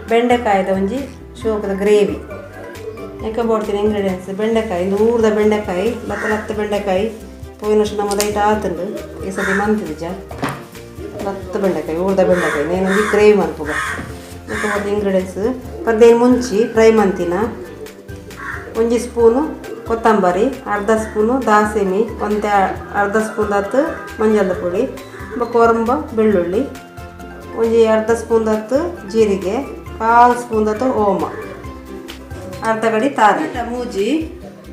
ಬೆಂಡೆಕಾಯ್ದ ಒಂಜಿ ಶೋಕದ ಗ್ರೇವಿ ಯಾಕೆ ಬೋಡ್ತೀನಿ ಇಂಗ್ರೀಡಿಯೆಂಟ್ಸ್ ಬೆಂಡೆಕಾಯಿ ಇದು ಊರ್ದ ಬೆಂಡೆಕಾಯಿ ಲತ್ತ ಬೆಂಡೆಕಾಯಿ ಪೋಯಿನ ವರ್ಷ ನಮ್ಮ ದೈಟ ಆತುಂಡು ಈ ಸತಿ ಮಂತಿದ್ಜ ಲತ್ತ ಬೆಂಡೆಕಾಯಿ ಊರ್ದ ಬೆಂಡೆಕಾಯಿ ನೇನೊಂದು ಗ್ರೇವಿ ಮನ್ಪುಗ ಯಾಕೆ ಬೋಡ್ದು ಇಂಗ್ರೀಡಿಯೆಂಟ್ಸ್ ಪದ್ದೇನು ಮುಂಚಿ ಫ್ರೈ ಮಂತಿನ ಒಂಜಿ ಸ್ಪೂನು ಕೊತ್ತಂಬರಿ ಅರ್ಧ ಸ್ಪೂನು ದಾಸಿಮಿ ಒಂದು ಅರ್ಧ ಸ್ಪೂನ್ ದತ್ತು ಮಂಜದ ಪುಡಿ ಕೊರಂಬ ಬೆಳ್ಳುಳ್ಳಿ ಒಂಜಿ ಅರ್ಧ ಸ್ಪೂನ್ ದತ್ತು ಜೀರಿಗೆ ಕಾಲು ಸ್ಪೂನ್ ದತ್ತು ಓಮ ಅರ್ಧ ಗಡಿ ತಾರಿ ಮೂಜಿ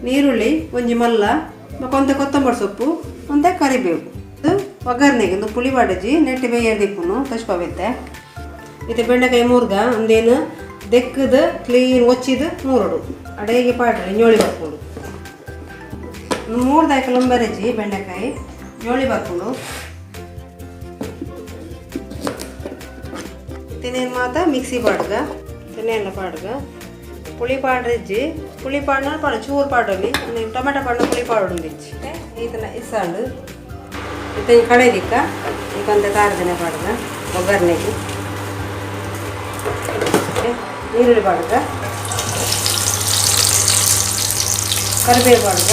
ನೀರುಳ್ಳಿ ಒಂಜಿ ಮಲ್ಲ ಕೊಂತ ಕೊತ್ತಂಬರಿ ಸೊಪ್ಪು ಒಂದೇ ಕರಿಬೇವು ಇದು ಒಗ್ಗರಣೆಗೆ ಒಂದು ಪುಳಿ ಬಾಡಜಿ ನೆಟ್ಟಿ ಬೇಯ ದಿಪ್ಪುನು ತಶ್ಪವೆತ್ತೆ ಇದು ಬೆಂಡೆಕಾಯಿ ಮೂರ್ಗ ಒಂದೇನು ದೆಕ್ಕದು ಕ್ಲೀನ್ ಒಚ್ಚಿದು ಮೂರೋಡು ಅಡೆಗೆ ಪಾಡ್ರಿ ಜೋಳಿ ಬರ್ಕೊಂಡು ಮೂರು ದಾಯಕಲು ಒಂಬರಜಿ ಬೆಂಡೆಕಾಯಿ ಜೋಳಿ ಬರ್ಕೊಂಡು ತಿನ್ನೇನು ಮಾತ ಮಿಕ್ಸಿ ಪಾಡ್ಗ ತಿನ್ನೆಲ್ಲ ಪಾಡ್ಗ ಪುಳಿ ಪಾಡ್ರಿಜ್ಜಿ ಪುಳಿ ಪಾಡ್ನ ಪಾಡು ಚೂರು ಪಾಡಲಿ ಟೊಮೆಟೊ ಪಾಡ್ನ ಪುಳಿ ಪಾಡು ಇಜ್ಜಿ ಇದನ್ನ ಇಸಾಂಡು ಇದು ಕಡೆದಿಕ್ಕ ಈಗಂತ ತಾರದಿನ ಪಾಡ್ಗ ಒಗ್ಗರಣೆಗೆ ನೀರುಳ್ಳಿ ಪಾಡ್ಗ ಕರಿಬೇವು ಪಾಡ್ಗ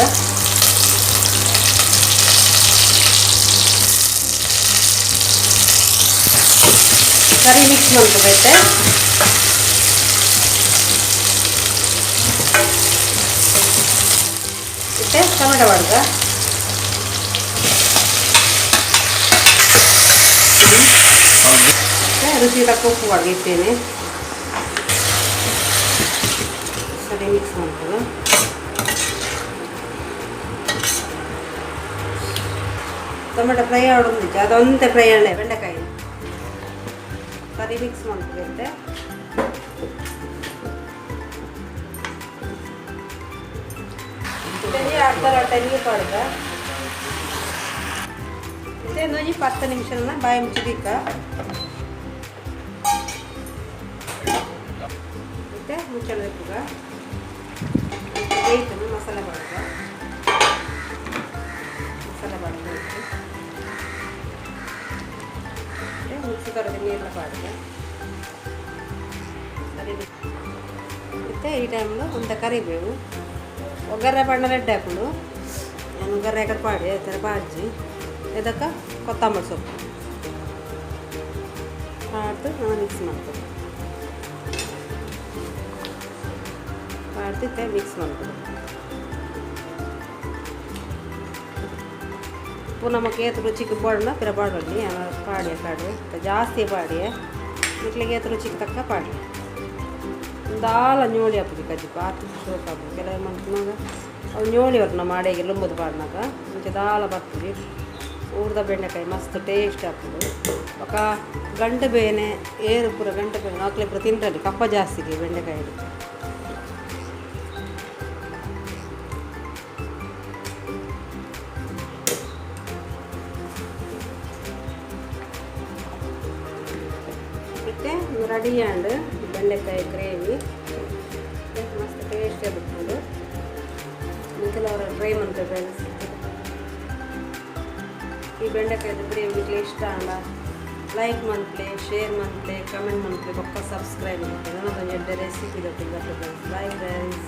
ಕರಿ ಮಿಕ್ಸ್ ಮಾಡ್ಕೋಬೇಕು ಮತ್ತೆ ಟೊಮೆಟೊ ಪಾಡ್ಗ ರುಚಿ ತಕ್ಕ ಉಪ್ಪು ಪಾಡ್ಗಿರ್ತೇನೆ ಸರಿ ಮಿಕ್ಸ್ ಮಾಡ್ಕೊಳ್ಳು ಟೊಮೆಟೊ ಫ್ರೈ ಆಡೋದಿಲ್ಲ ಅದೊಂದೇ ಫ್ರೈ ಅಲ್ಲೇ ಬೆಂಡೆಕಾಯಿ ಕರಿ ಮಿಕ್ಸ್ ಮಾಡ್ಕೊಬೇಕು ಅರ್ಧ ಲೋಟ ನೀರು ಪಾಡ್ಗ ಇದೊಂದು 10 ನಿಮಿಷನ ಬಾಯಿ ಮುಚ್ಚಿದಿಕ್ಕ ಮತ್ತೆ ಮುಚ್ಚಳದಕ್ಕೂಗ ಬೇಯ್ತು ಮಸಾಲೆ ಪಾಡ್ಗ ಮಿಕ್ಸಿ ಕರೆದ ನೀರೆಲ್ಲ ಪಾಡ್ಗ ಸರಿ ಮತ್ತು ಈ ಟೈಮ್ಲು ಒಂದು ಕರಿಬೇವು ಒಗ್ಗರಣೆ ಪಾಡ್ನ ರೆಡ್ ಹಾಕೊಂಡು ನಾನು ಒಗ್ಗರಣೆ ಹಾಕೋದು ಪಾಡಿ ಆ ಥರ ಬಾಜಿ ಇದಕ್ಕೆ ಕೊತ್ತಂಬರಿ ಸೊಪ್ಪು ಪಾಡ್ದು ನಾನು ಮಿಕ್ಸ್ ಮಾಡ್ತೀನಿ ಪಾಡ್ದಿತ್ತೆ ಮಿಕ್ಸ್ ಮಾಡ್ತೀನಿ ಪುನಃ ನಮಗೆ ಏತು ರುಚಿಗೆ ಬಾಡನ್ನ ಪಿರ ಬಾಡಲಿ ಪಾಡಿ ಕಾಡಿ ಜಾಸ್ತಿ ಪಾಡಿ ಮಕ್ಕಳಿಗೆ ಏತು ರುಚಿಗೆ ತಕ್ಕ ಪಾಡಿ ದಾಲ ñೋಳಿ ಹಾಕ್ಬೇಕು ಕಜ್ಜಿ ಪಾತ್ ಶೋಕ್ ಹಾಕ್ಬೇಕು ಕೆಲವು ಮಂತ್ನಾಗ ಅವು ñೋಳಿ ಅವ್ರನ್ನ ಮಾಡಿಗೆ ಲಂಬದು ಪಾಡ್ನಾಗ ಮುಂಚೆ ದಾಲ ಬರ್ತೀವಿ ಊರ್ದ ಬೆಂಡೆಕಾಯಿ ಮಸ್ತ್ ಟೇಸ್ಟ್ ಆಗ್ತದೆ ಒಕ್ಕ ಗಂಟು ಬೇನೆ ಏರು ಪೂರ ಗಂಟು ಬೇನೆ ನಾಲ್ಕು ಪೂರ ತಿಂತಾರೆ ಕಪ್ಪ ಜಾಸ್ತಿಗೆ ಬೆಂಡೆಕಾಯಿ ಮತ್ತೆ ರೆಡಿ ಆ್ಯಂಡ್ ಬೆಂಡೆಕಾಯಿ ಗ್ರೇವಿ ಮಸ್ತ್ ಟೇಸ್ಟ್ ಬಿಟ್ಕೊಂಡು ಕೆಲವರು ಟ್ರೈ ಮಾಡ್ತಾರೆ ಫ್ರೆಂಡ್ಸ್ ಈ ಬೆಂಡೆಕಾಯ್ದು ಗ್ರೇವಿ ಇಷ್ಟ ಅಲ್ಲ ಲೈಕ್ ಮಾಡ್ಲಿ ಶೇರ್ ಮಾಡ್ಲಿ ಕಮೆಂಟ್ ಮಾಡ್ಲಿ ಪಕ್ಕ ಸಬ್ಸ್ಕ್ರೈಬ್ ಮಾಡ್ಲಿ ನನ್ನದೊಂದು ರೆಸಿಪಿ ಗೊತ್ತಿಲ್ಲ ಫ್ರೆಂಡ್ಸ್ ಬಾಯ್ ಫ್ರೆಂಡ್ಸ್